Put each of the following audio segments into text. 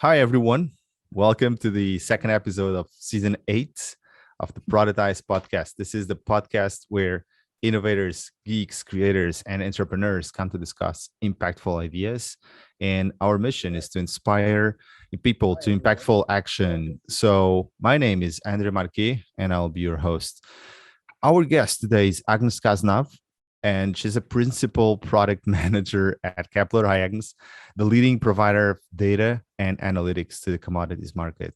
Hi, everyone. Welcome to the second episode of season 8 of the Productized podcast. This is the podcast where innovators, geeks, creators, and entrepreneurs come to discuss impactful ideas. And our mission is to inspire people to impactful action. So, my name is Andre Marquet, and I'll be your host. Our guest today is Agnes Casenave, and she's a principal product manager at Kpler. Hi, Agnes, the leading provider of data and analytics to the commodities market.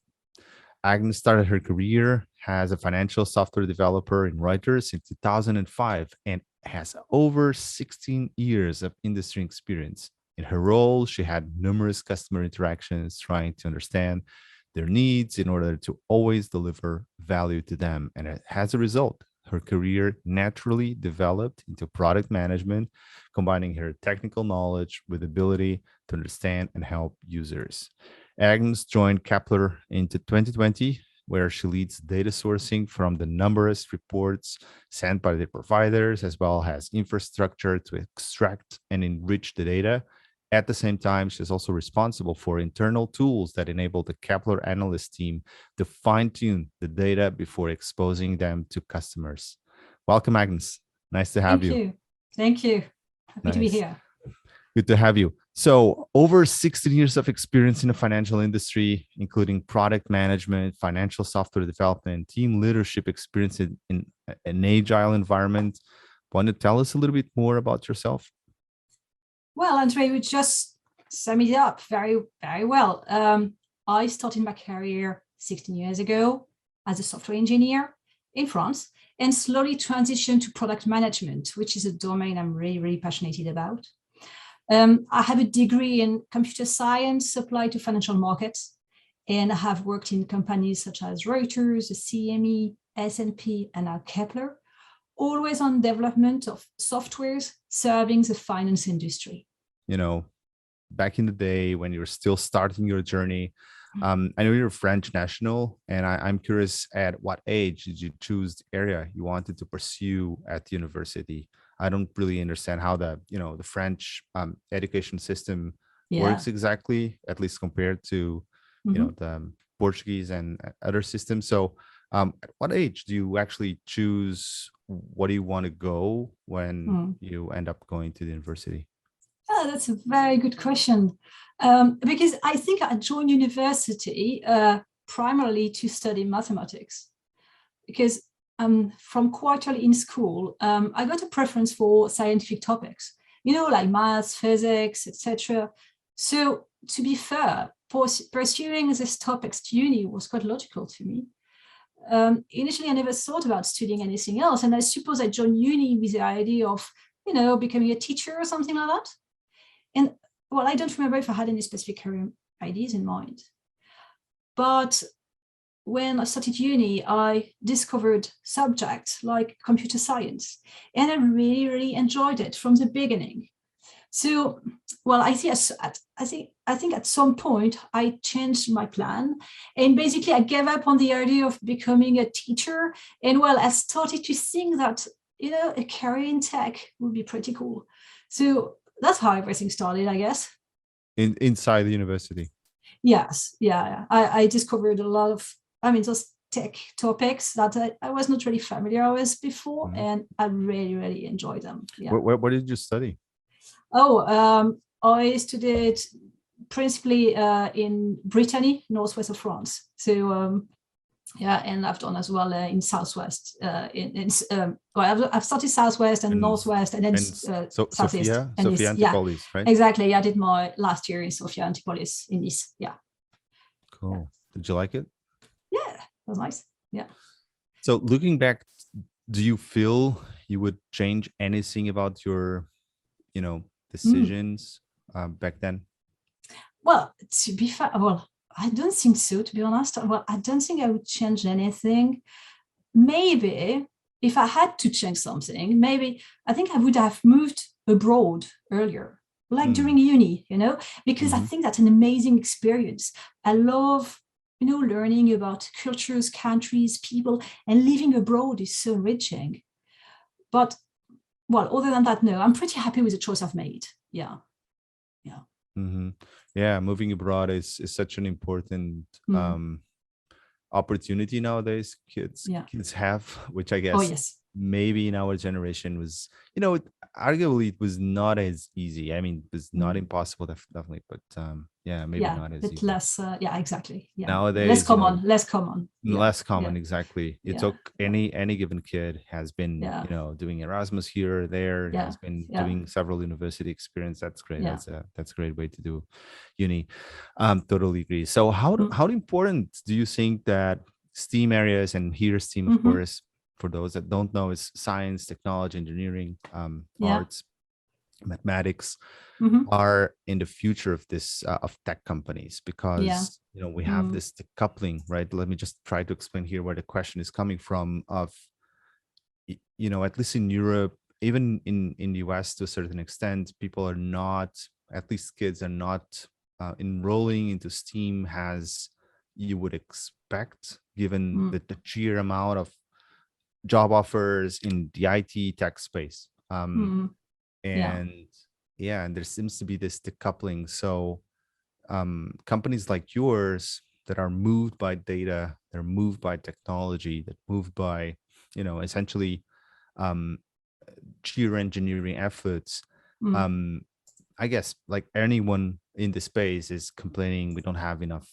Agnes started her career as a financial software developer in Reuters in 2005 and has over 16 years of industry experience. In her role, she had numerous customer interactions trying to understand their needs in order to always deliver value to them. And as a result, her career naturally developed into product management, combining her technical knowledge with ability to understand and help users. Agnes joined Kpler into 2020, where she leads data sourcing from the numerous reports sent by the providers, as well as infrastructure to extract and enrich the data. At the same time, she's also responsible for internal tools that enable the Kpler analyst team to fine-tune the data before exposing them to customers. Welcome, Agnes. Nice to have you. Thank you. Happy to be here. Good to have you. So, over 16 years of experience in the financial industry, including product management, financial software development, team leadership experience in an agile environment. Want to tell us a little bit more about yourself? Well, Andre, you just sum it up very, very well. I started my career 16 years ago as a software engineer in France and slowly transitioned to product management, which is a domain I'm really, really passionate about. I have a degree in computer science applied to financial markets, and I have worked in companies such as Reuters, the CME, S&P, and now Kpler, always on development of softwares serving the finance industry. You know, back in the day when you were still starting your journey, I know you're a French national, and I'm curious, at what age did you choose the area you wanted to pursue at the university? I don't really understand how the French education system works exactly, at least compared to the Portuguese and other systems. So at what age do you actually choose what do you want to go when you end up going to the university? Oh, that's a very good question. Because I think I joined university primarily to study mathematics. Because from quite early in school, I got a preference for scientific topics, like maths, physics, etc. So to be fair, pursuing these topics to uni was quite logical to me. Initially, I never thought about studying anything else. And I suppose I joined uni with the idea of, becoming a teacher or something like that. And well, I don't remember if I had any specific career ideas in mind. But when I started uni, I discovered subjects like computer science, and I really, really enjoyed it from the beginning. So, well, I think at some point I changed my plan, and basically I gave up on the idea of becoming a teacher. And well, I started to think that a career in tech would be pretty cool. So that's how everything started, I guess. Inside the university. Yes, yeah. I discovered a lot of, those tech topics that I was not really familiar with before, and I really, really enjoyed them. Yeah. Where did you study? I studied principally in Brittany, northwest of France. So and I've done as well in southwest. I've started southwest and northwest, and then southeast. Sofia Antipolis, right? Exactly. I did my last year in Sofia Antipolis in Nice. Yeah. Cool. Yeah. Did you like it? Yeah, that was nice. Yeah. So looking back, do you feel you would change anything about your, decisions back then? Well, to be fair, I don't think so, to be honest. Well, I don't think I would change anything. Maybe if I had to change something, I think I would have moved abroad earlier, like during uni, because I think that's an amazing experience. I love, learning about cultures, countries, people, and living abroad is so enriching. But, well, other than that, no, I'm pretty happy with the choice I've made. Yeah. Hmm. Yeah, moving abroad is such an important Mm. opportunity nowadays Yeah. kids have, which I Oh, guess yes. maybe in our generation was, arguably it was not as easy. I mean, it was not Mm. impossible, definitely, but yeah, maybe Yeah, not as but easy less. Yeah, exactly. Yeah, less nowadays. common. Less common. Yeah, Less yeah, common, exactly. It yeah, took any given kid has been, yeah, doing Erasmus here or there, yeah, has been yeah, doing several university experience. That's great. yeah. That's a great way to do uni. Totally agree. So Mm. how important do you think that STEAM areas, and here STEAM, of Mm-hmm. course, for those that don't know, is science, technology, engineering, Yeah. arts, mathematics, Mm-hmm. are in the future of this of tech companies, Yeah. because we have Mm. this decoupling, right? Let me just try to explain here where the question is coming from. Of at least in Europe, even in the US to a certain extent, people are not, at least kids are not enrolling into STEAM as you would expect, given Mm. the sheer amount of job offers in the IT tech space. Mm. Yeah. And yeah, and there seems to be this decoupling. So companies like yours that are moved by data, they're moved by technology, that moved by essentially um, sheer engineering efforts. Mm. um, I guess like anyone in the space is complaining we don't have enough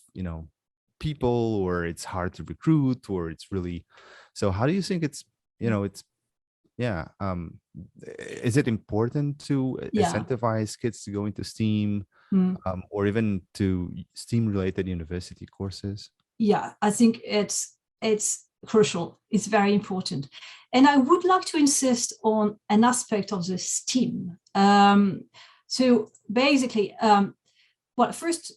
people, or it's hard to recruit, or it's really. So how do you think it's yeah is it important to Yeah. incentivize kids to go into STEAM, Mm. or even to STEAM related university courses? Yeah. I think it's crucial. It's very important, and I would like to insist on an aspect of the STEAM. So basically, well, first,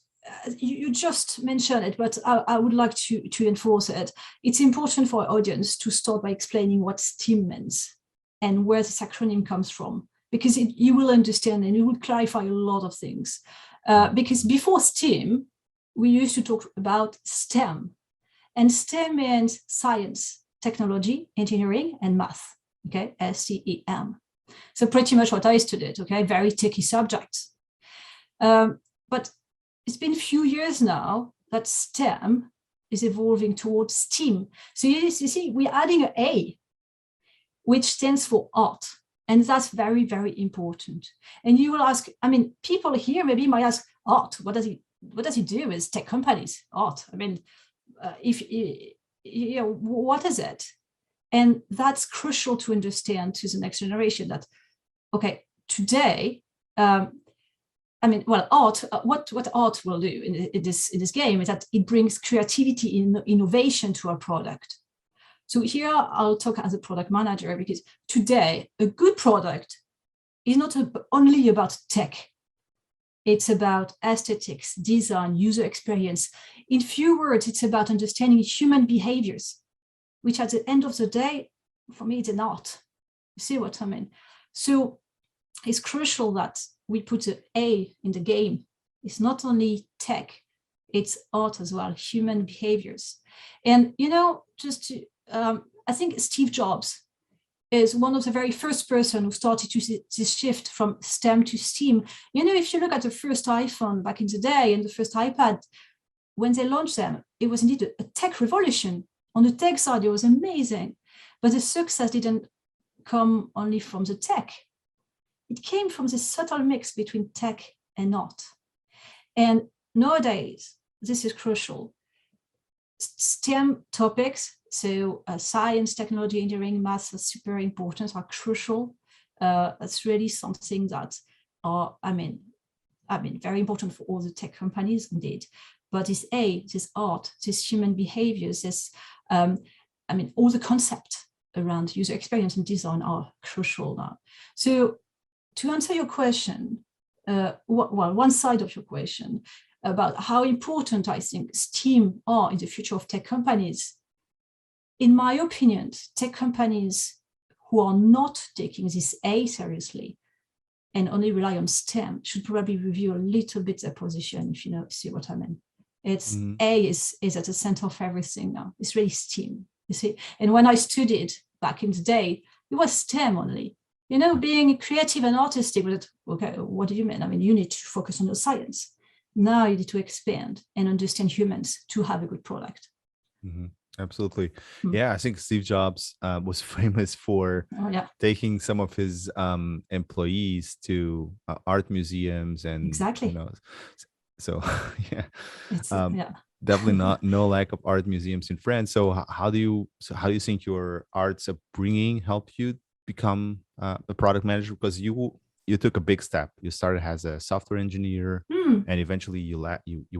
you just mentioned it, but I would like to enforce it. It's important for our audience to start by explaining what STEAM means and where this acronym comes from, because you will understand and it will clarify a lot of things. Because before STEAM, we used to talk about STEM, and STEM means science, technology, engineering, and math. Okay, STEM. So pretty much what I studied. Okay, very techy subjects. But it's been a few years now that STEM is evolving towards STEAM. So you see, we're adding an A, which stands for art. And that's very, very important. And you will ask, I mean, people here maybe might ask, art, what does it do with tech companies? Art. I mean, what is it? And that's crucial to understand to the next generation that, okay, today, I mean, well, art. What art will do in this game is that it brings creativity and innovation to our product. So here I'll talk as a product manager, because today a good product is not only about tech. It's about aesthetics, design, user experience. In few words, it's about understanding human behaviors, which at the end of the day, for me, it's an art. You see what I mean? So it's crucial that we put an A in the game. It's not only tech, it's art as well, human behaviors. And, just to, I think Steve Jobs is one of the very first person who started to this shift from STEM to STEAM. If you look at the first iPhone back in the day and the first iPad, when they launched them, it was indeed a tech revolution. On the tech side, it was amazing. But the success didn't come only from the tech. It came from this subtle mix between tech and art. And nowadays, this is crucial. STEM topics, so science, technology, engineering, maths are super important, are crucial. That's really something that are, I mean, very important for all the tech companies indeed. But this art, this human behaviors, this, all the concepts around user experience and design are crucial now. So to answer your question, one side of your question about how important I think STEAM are in the future of tech companies, in my opinion, tech companies who are not taking this A seriously and only rely on STEM should probably review a little bit their position, if you see what I mean. It's A is at the center of everything now. It's really STEAM, you see. And when I studied back in the day, it was STEM only. Being creative and artistic, but okay, what do you mean? I mean, you need to focus on the science. Now you need to expand and understand humans to have a good product. Mm-hmm. Absolutely. Yeah, I think Steve Jobs was famous for taking some of his employees to art museums and exactly. So yeah, it's definitely no lack of art museums in France. So how do you think your arts upbringing helped you become a product manager? Because you took a big step. You started as a software engineer, and eventually you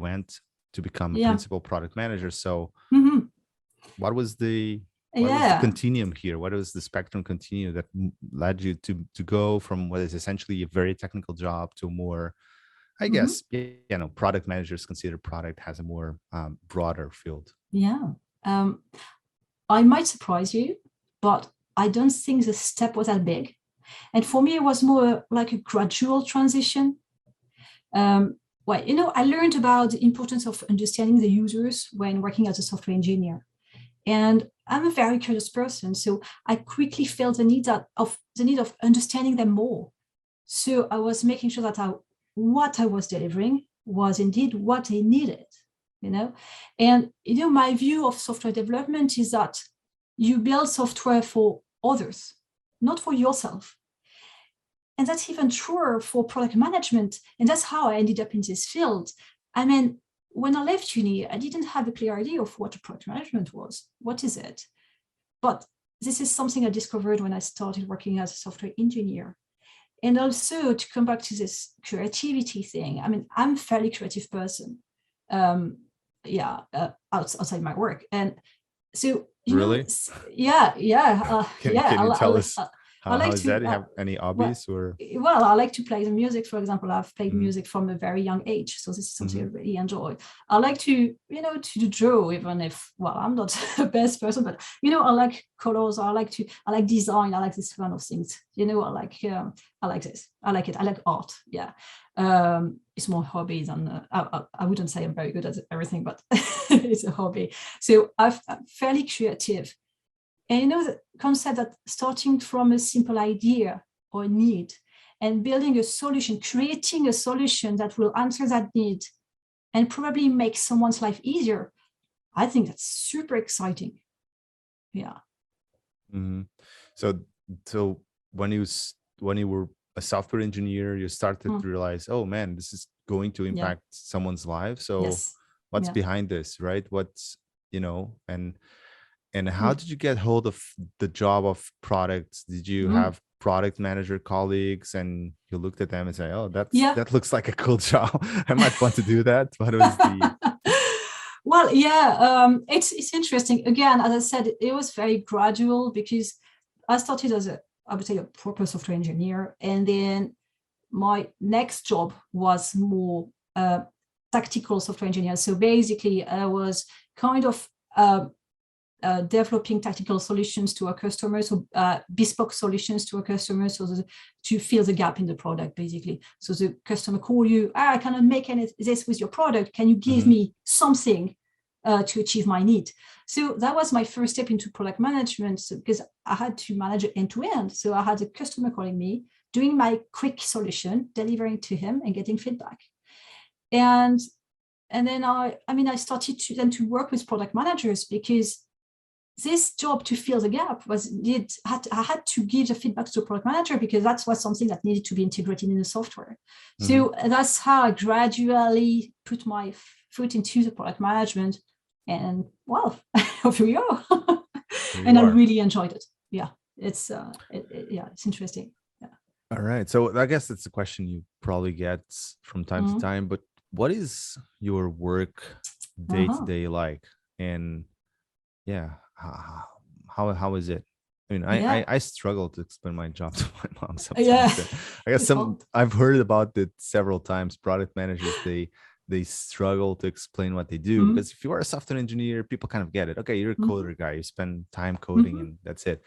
went to become a principal product manager. So what was the continuum here? What was the spectrum continuum that led you to go from what is essentially a very technical job to more, I guess, product managers consider product has a more broader field? Yeah. I might surprise you, but I don't think the step was that big. And for me, it was more like a gradual transition. I learned about the importance of understanding the users when working as a software engineer. And I'm a very curious person, so I quickly felt the need of understanding them more. So I was making sure that what I was delivering was indeed what they needed, And my view of software development is that you build software for others, not for yourself. And that's even truer for product management. And that's how I ended up in this field. I mean, when I left uni, I didn't have a clear idea of what a product management was. What is it? But this is something I discovered when I started working as a software engineer. And also, to come back to this creativity thing, I mean, I'm a fairly creative person, outside my work. And so, really? Can you tell us how is that? Do you have any hobbies Well, I like to play the music. For example, I've played music from a very young age, so this is something I really enjoy. I like to draw, even if I'm not the best person, but I like colors. I like design. I like this kind of things. I like this. I like it. I like art. Yeah, it's more hobby than I wouldn't say I'm very good at everything, but it's a hobby. So I'm fairly creative. And the concept that starting from a simple idea or need and building a solution, creating a solution that will answer that need and probably make someone's life easier, I think that's super exciting. Yeah. Mm-hmm. So when you were a software engineer, you started to realize, oh man, this is going to impact someone's life. So what's behind this, right? What's and how did you get hold of the job of products? Did you have product manager colleagues and you looked at them and say, oh, that looks like a cool job. I might want to do that. What was the... Well, it's interesting. Again, as I said, it was very gradual because I started as a proper software engineer. And then my next job was more tactical software engineer. So basically, I was kind of developing tactical solutions to our customers, so bespoke solutions to our customers, so to fill the gap in the product, basically. So the customer call you, I cannot make this with your product. Can you give me something to achieve my need? So that was my first step into product management, because I had to manage it end to end. So I had a customer calling me, doing my quick solution, delivering to him, and getting feedback. And then I started to work with product managers, because this job to fill the gap I had to give the feedback to the product manager, because that was something that needed to be integrated in the software. So that's how I gradually put my foot into the product management, and here we are. And I really enjoyed it. Yeah, it's interesting. Yeah. All right. So I guess that's a question you probably get from time to time, but what is your work day to day like? And how is it? I mean, I struggle to explain my job to my mom sometimes. I guess I've heard about it several times. Product managers, they struggle to explain what they do, because if you are a software engineer, people kind of get it. Okay, you're a coder guy, you spend time coding and that's it.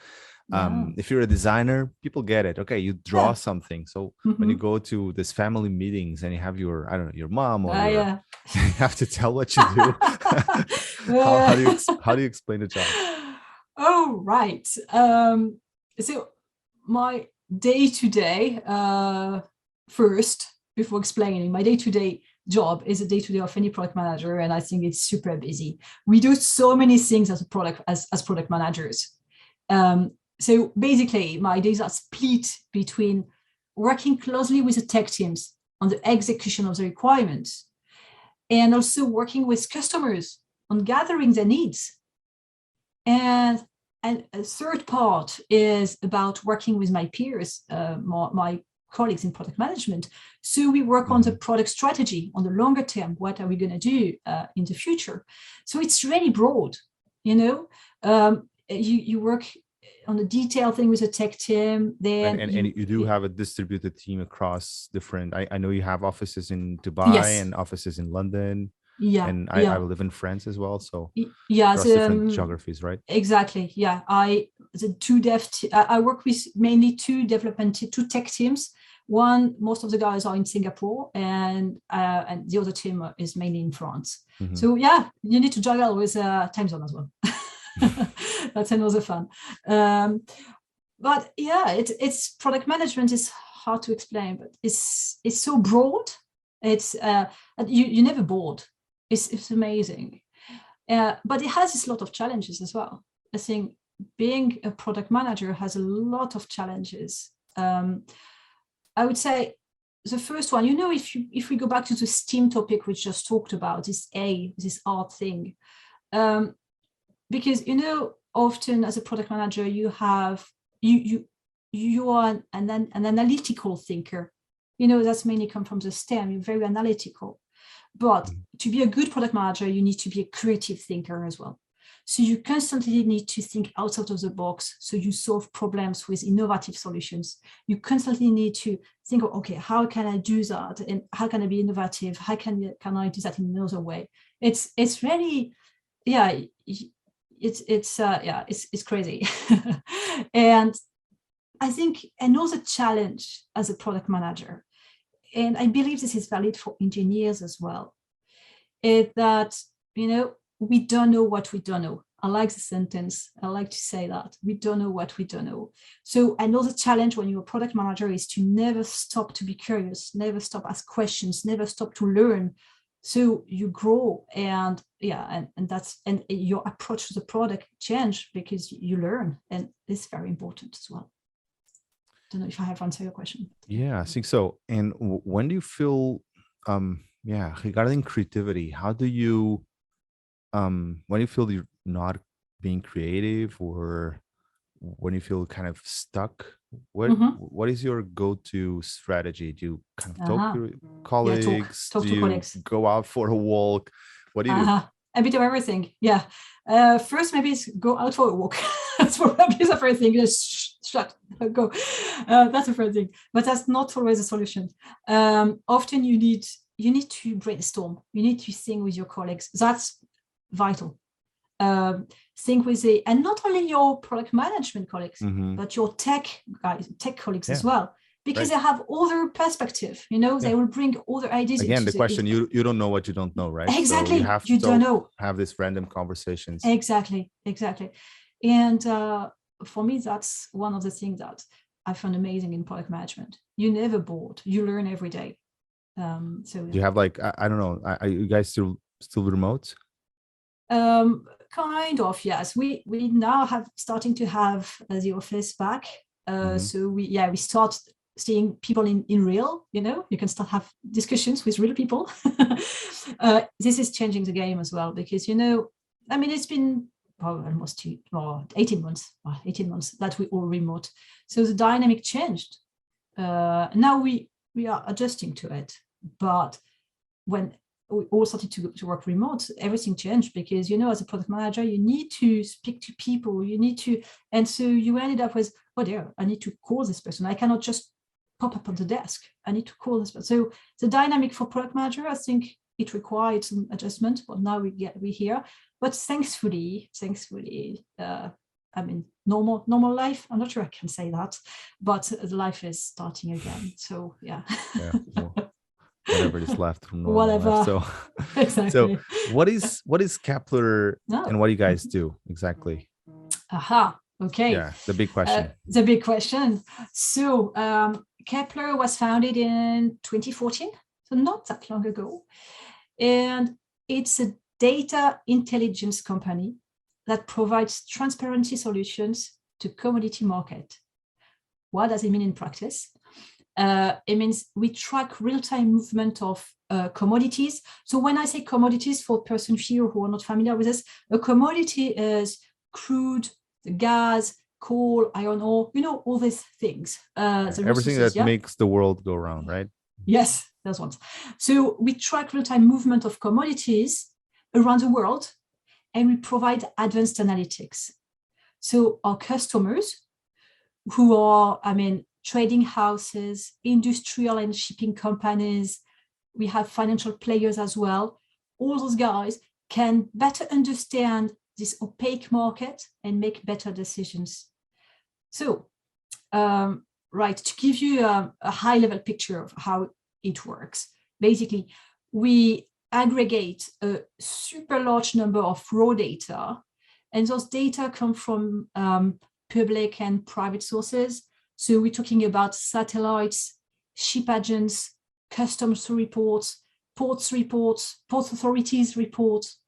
If you're a designer, people get it. Okay, you draw something. So when you go to these family meetings and you have your mom or you have to tell what you do. How do you explain the job? Oh, right. So day-to-day, first, before explaining, my day-to-day job is a day-to-day of any product manager, and I think it's super busy. We do so many things as product managers. So basically, my days are split between working closely with the tech teams on the execution of the requirements, and also working with customers on gathering their needs. And a third part is about working with my peers, my colleagues in product management. So we work on the product strategy on the longer term. What are we going to do in the future? So it's really broad, you work on a detailed thing with a tech team. Then and you do have a distributed team across different, I know you have offices in Dubai and offices in London. And I live in France as well, so across different geographies, right? Exactly. Yeah, I work with mainly two tech teams. One, most of the guys are in Singapore, and the other team is mainly in France. So yeah, you need to juggle with time zone as well. That's another fun. But yeah, it's product management is hard to explain, but it's so broad. It's you never bored. It's amazing. But it has a lot of challenges as well. I think being a product manager has a lot of challenges. I would say the first one, if we go back to the STEAM topic we just talked about, this art thing, because often as a product manager you have you are an analytical thinker. That's mainly come from the STEM. You're very analytical. But to be a good product manager, you need to be a creative thinker as well. So you constantly need to think outside of the box. So you solve problems with innovative solutions. You constantly need to think, okay, how can I do that? And how can I be innovative? How can I do that in another way? It's really, yeah, it's crazy. And I think another challenge as a product manager, and I believe this is valid for engineers as well, is that, we don't know what we don't know. I like the sentence. I like to say that. We don't know what we don't know. So another challenge when you're a product manager is to never stop to be curious, never stop ask questions, never stop to learn. So you grow, and and your approach to the product change because you learn, and it's very important as well. Don't know if I have answered your question. Yeah, I think so. And when do you feel, regarding creativity, how do you, when you feel you're not being creative, or when you feel kind of stuck, what is your go-to strategy? Do you kind of talk to your colleagues? Talk do to you colleagues. Go out for a walk? What do you do? A bit of everything. Yeah. First, maybe it's go out for a walk. That's probably the first thing. Just shut, go. That's the first thing. But that's not always a solution. Often you need to brainstorm. You need to think with your colleagues. That's vital. Think with and not only your product management colleagues, but your tech colleagues as well. Because they have other perspective, they will bring other ideas. Again, the question, you don't know what you don't know, right? Exactly. So you have to don't know. Have these random conversations. Exactly. And for me, that's one of the things that I found amazing in product management. You're never bored. You learn every day. So do you have I don't know, are you guys still remote? Kind of, yes. We now starting to have the office back. So we start seeing people in real, you can start have discussions with real people. This is changing the game as well, because, it's been almost 18 months that we all remote. So the dynamic changed. Now we are adjusting to it. But when we all started to work remote, everything changed, because, as a product manager, you need to speak to people, and so you ended up with, I need to call this person. I cannot just pop up on the desk. I need to call this person. So the dynamic for product manager, I think it required some adjustment, but now we're here. But thankfully, normal life, I'm not sure I can say that, but life is starting again. So yeah. Well, whatever is left from normal whatever life. So exactly. So what is Kpler and what do you guys do exactly? Okay. Yeah, the big question. The big question. So Kpler was founded in 2014, so not that long ago. And it's a data intelligence company that provides transparency solutions to commodity market. What does it mean in practice? It means we track real-time movement of commodities. So when I say commodities, for persons here who are not familiar with this, a commodity is crude, gas, coal, iron ore, all these things. Everything that makes the world go round, right? Yes, those ones. So we track real-time movement of commodities around the world, and we provide advanced analytics. So our customers, who are, trading houses, industrial and shipping companies, we have financial players as well. All those guys can better understand this opaque market and make better decisions. So, right, to give you a high-level picture of how it works, basically, we aggregate a super large number of raw data, and those data come from public and private sources. So we're talking about satellites, ship agents, customs reports, ports reports, port authorities reports.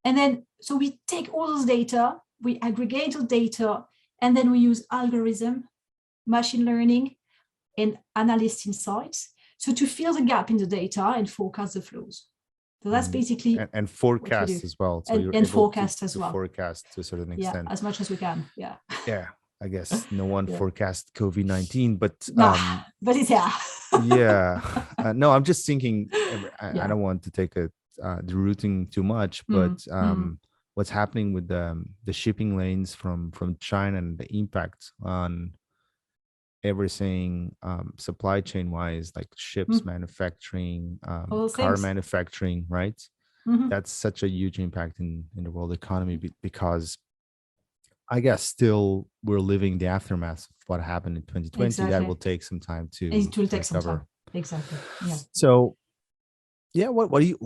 And then, so we take all those data, we aggregate the data, and then we use algorithm, machine learning, and analyst insights. So to fill the gap in the data and forecast the flows. So that's basically and forecast as well. So you're and able forecast to as well. Forecast to a certain extent. Yeah, as much as we can. Yeah. Yeah, I guess no one forecast COVID-19, but but it's no, I'm just thinking. I don't want to take the routing too much, but what's happening with the shipping lanes from China and the impact on everything supply chain wise, like ships manufacturing, car manufacturing, right? That's such a huge impact in the world economy, because I guess still we're living the aftermath of what happened in 2020. Exactly. That will take some time to it will take recover. Some time. Exactly. Yeah. So yeah,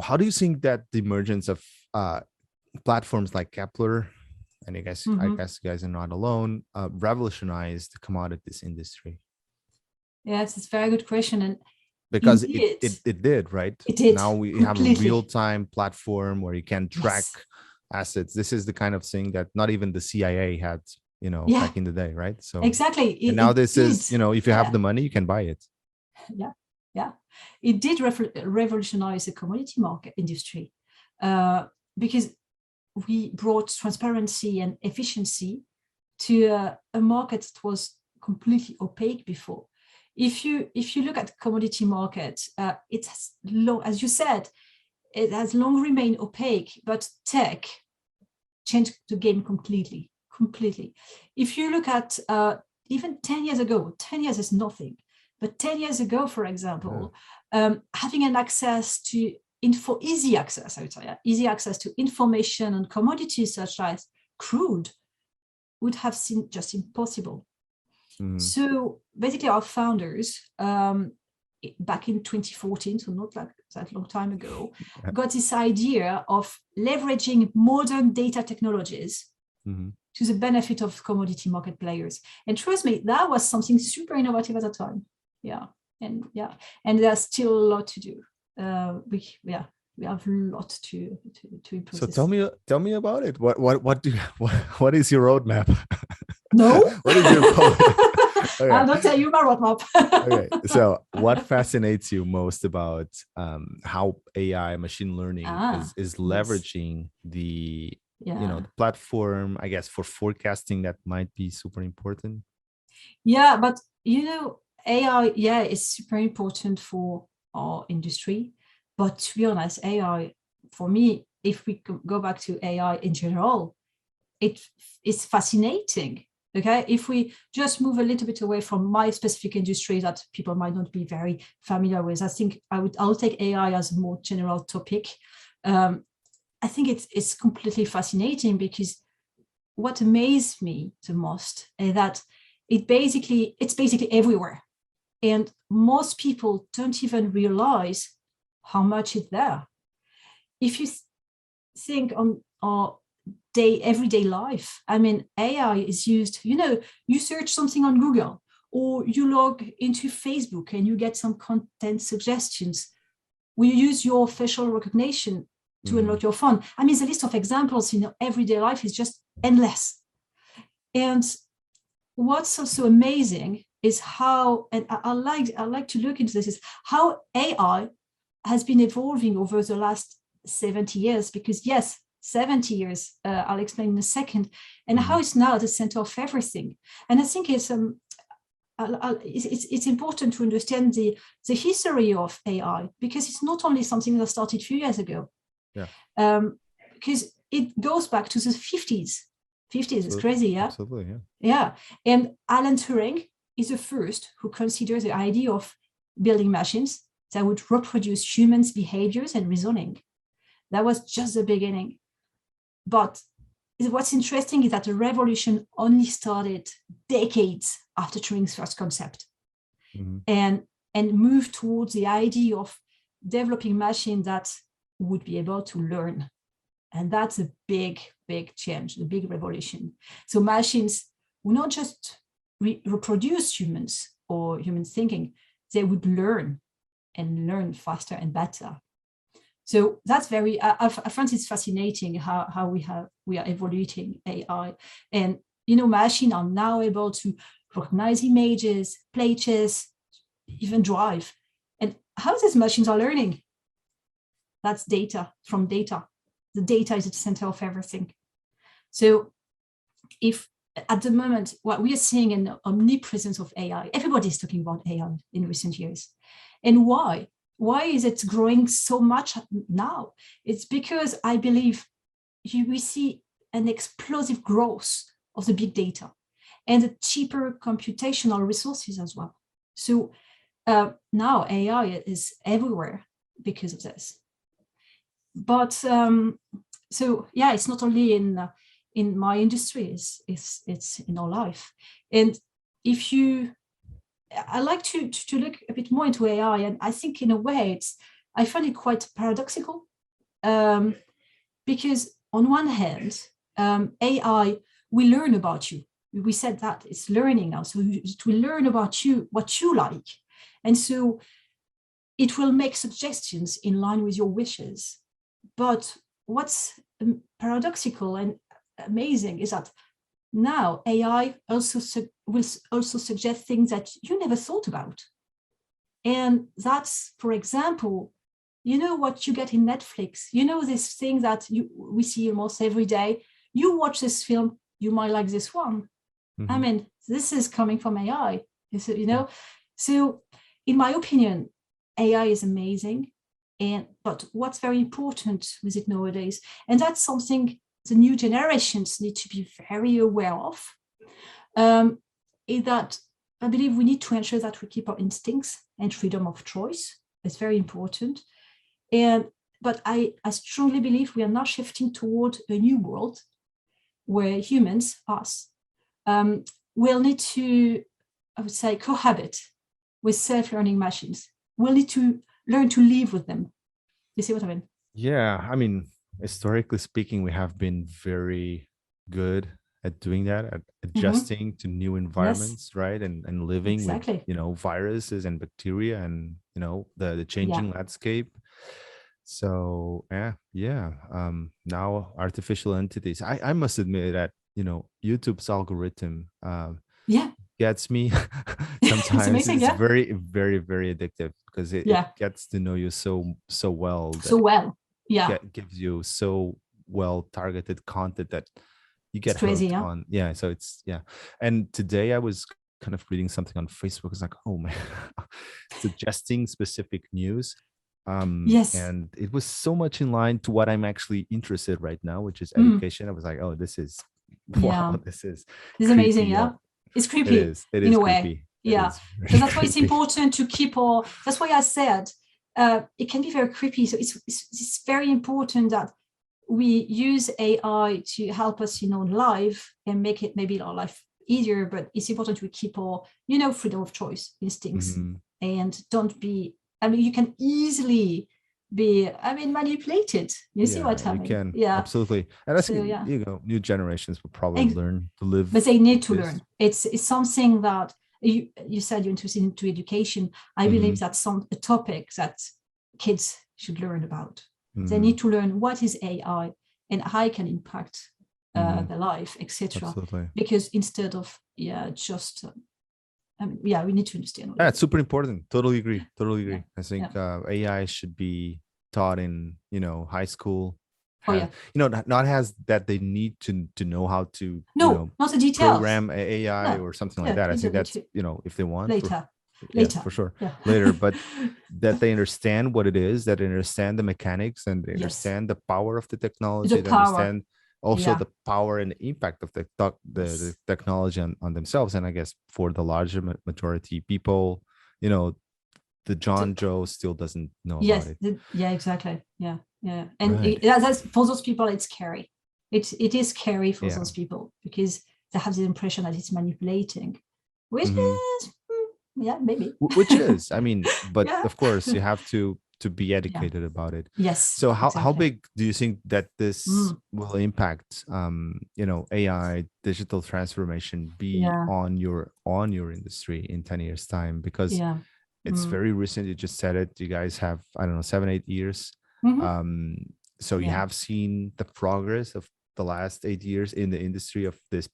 how do you think that the emergence of platforms like Kpler, and I guess you guys are not alone, revolutionized the commodities industry? Yes, it's a very good question. And because it did, right? It did. Now we have a real-time platform where you can track assets. This is the kind of thing that not even the CIA had, back in the day, right? So exactly. And now this is, if you have the money, you can buy it. Yeah. It did revolutionize the commodity market industry because we brought transparency and efficiency to a market that was completely opaque before. If you look at commodity market, it has long, as you said, it has long remained opaque, but tech changed the game completely. If you look at even 10 years ago, 10 years is nothing, but 10 years ago, for example, having an access to easy access to information on commodities such as crude would have seemed just impossible. So basically our founders, back in 2014, so not like that long time ago, got this idea of leveraging modern data technologies to the benefit of commodity market players. And trust me, that was something super innovative at the time. And there's still a lot to do. We have a lot to improve. So tell me about it. What is your roadmap? No. What is your okay. I'll not tell you my roadmap. Okay. So what fascinates you most about how AI, machine learning is leveraging the the platform, I guess, for forecasting that might be super important? Yeah, but AI, is super important for our industry. But to be honest, AI, for me, if we go back to AI in general, it is fascinating. Okay, if we just move a little bit away from my specific industry that people might not be very familiar with, I think I'll take AI as a more general topic. I think it's completely fascinating because what amazed me the most is that it's basically everywhere, and most people don't even realize how much it's there. If you think on our everyday life. I mean, AI is used, you search something on Google, or you log into Facebook and you get some content suggestions. We use your facial recognition to unlock your phone. I mean, the list of examples in everyday life is just endless. And what's also amazing is how, and I like to look into this, is how AI has been evolving over the last 70 years, because yes, 70 years, I'll explain in a second, and how it's now at the center of everything. And I think it's important to understand the history of AI, because it's not only something that started a few years ago. Because it goes back to the 50s. 50s is crazy, yeah? Absolutely, yeah. Yeah, and Alan Turing is the first who considered the idea of building machines that would reproduce humans' behaviors and reasoning. That was just the beginning. But what's interesting is that the revolution only started decades after Turing's first concept, and moved towards the idea of developing machines that would be able to learn. And that's a big, big change, a big revolution. So machines will not just reproduce humans or human thinking, they would learn, and learn faster and better. So that's very, I find it's fascinating how we are evaluating AI. And, machines are now able to recognize images, play chess, even drive. And how these machines are learning? That's data from data. The data is at the center of everything. So if at the moment, what we are seeing an omnipresence of AI, everybody's talking about AI in recent years. And why? Why is it growing so much now? It's because I believe we see an explosive growth of the big data and the cheaper computational resources as well. So now AI is everywhere because of this. But so yeah, it's not only in my industry, it's in our life. And if you, I like to look a bit more into AI, and I think in a way I find it quite paradoxical, because on one hand, AI will learn about you. We said that it's learning now, so it will learn about you, what you like, and so it will make suggestions in line with your wishes. But what's paradoxical and amazing is that now AI will also suggest things that you never thought about. And that's, for example, what you get in Netflix, this thing that we see almost every day. You watch this film, you might like this one. I mean, this is coming from AI, So in my opinion, AI is amazing. But what's very important with it nowadays, and that's something the new generations need to be very aware of, is that I believe we need to ensure that we keep our instincts and freedom of choice. It's very important. But I strongly believe we are now shifting toward a new world where humans, us, will need to, I would say, cohabit with self-learning machines. We'll need to learn to live with them. You see what I mean? Yeah, I mean, historically speaking, we have been very good at doing that, at adjusting to new environments, right? And living with, viruses and bacteria and, the changing landscape. So now artificial entities. I must admit that, YouTube's algorithm gets me sometimes. It's amazing, it's very, very, very addictive because it gets to know you so well. Gives you so well targeted content that you get hooked on. Yeah. So and today I was kind of reading something on Facebook. It's like, oh man, suggesting specific news. And it was so much in line to what I'm actually interested right now, which is education. I was like, oh, this is this is amazing. Yeah, it's creepy. It is in a creepy. Way. Yeah, so that's why it's important to keep that's why I said it can be very creepy. So it's very important that we use AI to help us, live and make it maybe our life easier. But it's important we keep our, freedom of choice, instincts, and don't be. I mean, you can easily be, manipulated. You see what I You mean? can. Yeah. Absolutely. And I So think, yeah, new generations will probably learn to live. but they need to this. learn. It's something that you said you're interested into education. I believe that's a topic that kids should learn about. They need to learn what is AI and how it can impact their life, etc. Absolutely. Because instead of just we need to understand. Yeah, it's super important. Totally agree. Yeah. I think AI should be taught in high school. Oh yeah. Not has that they need to know how to not the details. program AI or something like that. I think that's if they want later. For sure later, but that they understand what it is, that they understand the mechanics, and they understand the power of the technology, they understand also the power and impact of the technology on themselves. And I guess for the larger majority people, the John Joe still doesn't know about it. Exactly. And that's, for those people, it's scary. It is scary for those people, because they have the impression that it's manipulating, which is maybe, which is, but of course you have to be educated about it. Yes. So how big do you think that this will impact AI digital transformation be on your industry in 10 years time? Because it's very recent. You just said it. You guys have, I don't know, 7-8 years. So you have seen the progress of the last 8 years in the industry of this,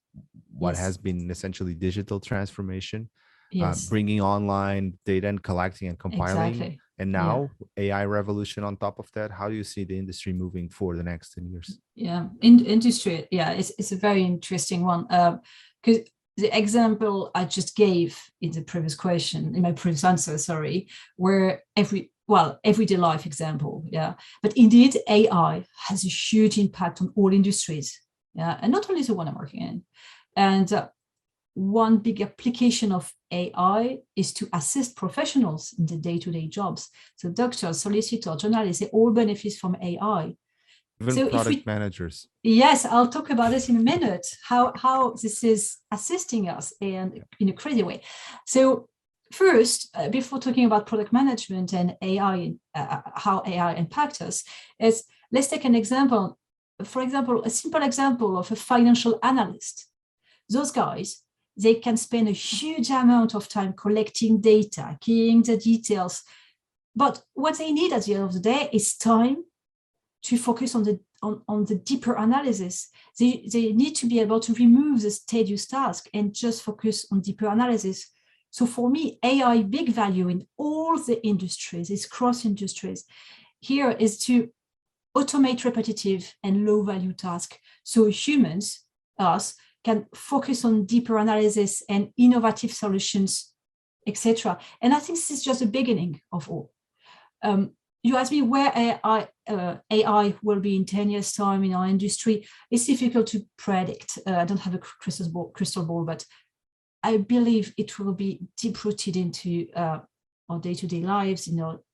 what has been essentially digital transformation, bringing online data and collecting and compiling. And now AI revolution on top of that. How do you see the industry moving for the next 10 years? Industry. It's a very interesting one. Because the example I just gave in the previous question, in my previous answer, where everyday life example. But indeed, AI has a huge impact on all industries. And not only the one I'm working in. And one big application of AI is to assist professionals in the day-to-day jobs. So doctors, solicitors, journalists, they all benefit from AI. Even product managers. Yes, I'll talk about this in a minute, how this is assisting us and in a crazy way. So first, before talking about product management and AI, how AI impacts us, let's take an example. For example, a simple example of a financial analyst. Those guys, they can spend a huge amount of time collecting data, keying the details. But what they need at the end of the day is time to focus on the deeper analysis. They need to be able to remove the tedious task and just focus on deeper analysis. So for me, AI big value in all the industries, it's cross industries. Here is to automate repetitive and low value tasks. So humans, us, can focus on deeper analysis and innovative solutions, etc. And I think this is just the beginning of all. You asked me where AI will be in 10 years' time in our industry. It's difficult to predict. I don't have a crystal ball, but I believe it will be deep-rooted into our day-to-day lives,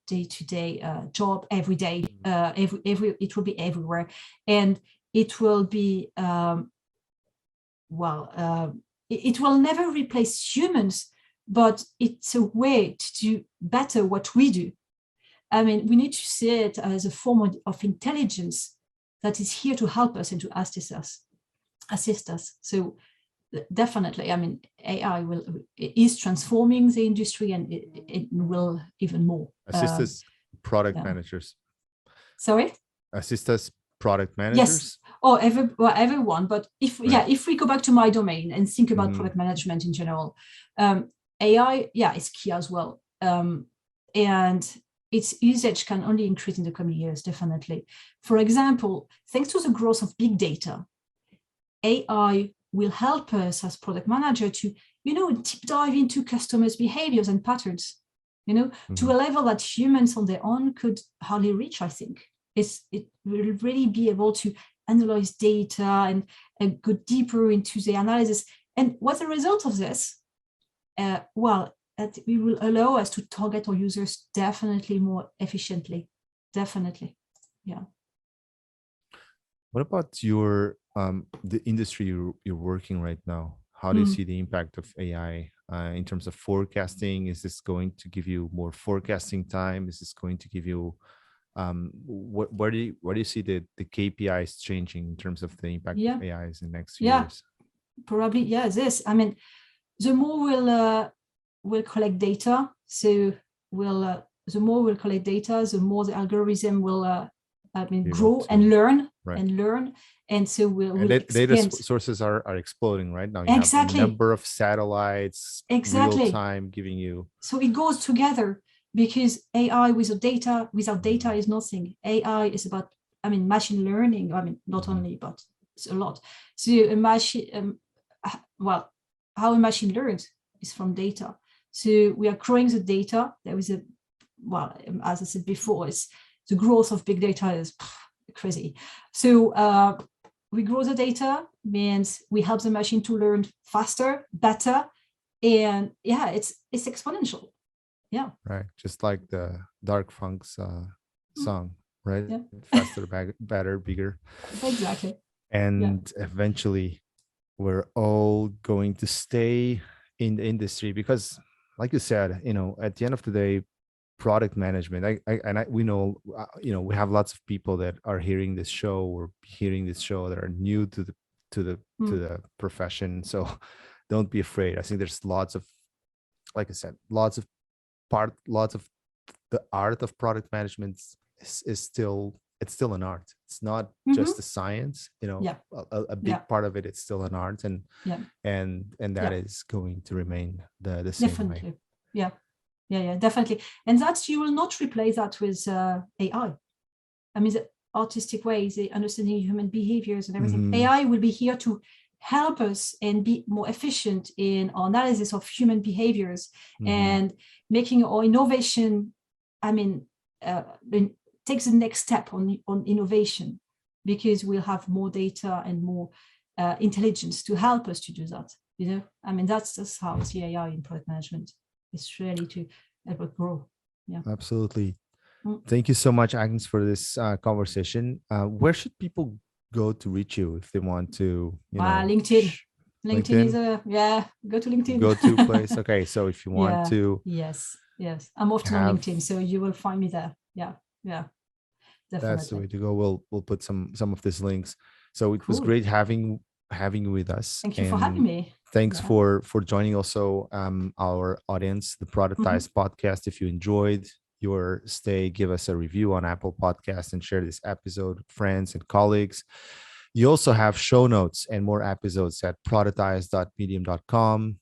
day-to-day job, every day. It will be everywhere, and it will be it will never replace humans, but it's a way to do better what we do. We need to see it as a form of intelligence that is here to help us and to assist us. So definitely, AI is transforming the industry, and it will even more. Assist us product managers. Sorry? Assist us product managers? Yes. Everyone. But if we go back to my domain and think about product management in general, AI, is key as well. And its usage can only increase in the coming years, definitely. For example, thanks to the growth of big data, AI will help us as product manager to, deep dive into customers' behaviors and patterns, to a level that humans on their own could hardly reach, I think. It will really be able to analyze data and go deeper into the analysis. And what's the result of this? That it will allow us to target our users definitely more efficiently. Definitely, yeah. What about your the industry you're working right now? How do you see the impact of AI in terms of forecasting? Is this going to give you more forecasting time? Is this going to give you where do you see the KPIs changing in terms of the impact Yeah. of AIs in the next few Yeah. years? Probably, yeah. I mean, the more we'll collect data, so the more we'll collect data, the more the algorithm will grow and learn and learn, and so we'll data sources are exploding right now. You have a number of satellites, real time, giving you. So it goes together, because AI without data is nothing. AI is about, machine learning. Not only, but it's a lot. So a machine, how a machine learns is from data. So we are growing the data. There is as I said before, it's the growth of big data is crazy. So we grow the data, means we help the machine to learn faster, better, and it's exponential. Yeah. Right. Just like the Dark Funk's song, right? Yeah. Faster, better, bigger. Exactly. And eventually we're all going to stay in the industry because, like you said, at the end of the day, product management, we know, we have lots of people that are hearing this show that are new to the profession. So don't be afraid. I think there's lots of, like I said, lots of the art of product management is still an art. It's not just a science, a big part of it. It's still an art, and that is going to remain the same definitely way. Yeah, definitely. And that you will not replace that with AI. The artistic ways, the understanding human behaviors and everything. AI will be here to help us and be more efficient in our analysis of human behaviors and making our innovation, takes the next step on innovation, because we'll have more data and more intelligence to help us to do that. That's just how I see AI in product management. It's really to help it grow. Yeah, absolutely. Thank you so much, Agnes, for this conversation. Where should people go to reach you if they want to? LinkedIn. LinkedIn is go to LinkedIn. Go-to place. Okay, so if you want to, yes, I'm often on LinkedIn, so you will find me there. Yeah, definitely. That's the way to go. We'll put some of these links. So it was great having you with us. Thank you for having me. Thanks for joining also our audience, the Productized podcast. If you enjoyed your stay, give us a review on Apple Podcasts and share this episode with friends and colleagues. You also have show notes and more episodes at productized.medium.com.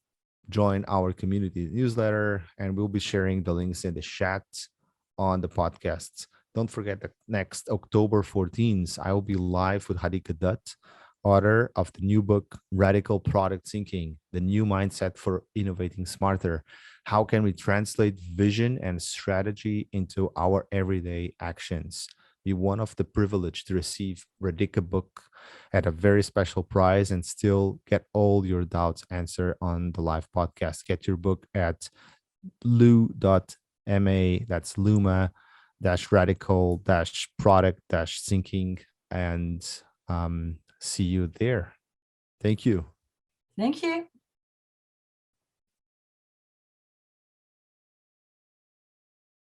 Join our community newsletter, and we'll be sharing the links in the chat on the podcasts. Don't forget that next October 14th, I will be live with Hadika Dutt, author of the new book, Radical Product Thinking, the new mindset for innovating smarter. How can we translate vision and strategy into our everyday actions? You one of the privilege to receive Radhika book at a very special price and still get all your doubts answered on the live podcast. Get your book at lu.ma, that's Luma radical product thinking, and see you there. Thank you. Thank you.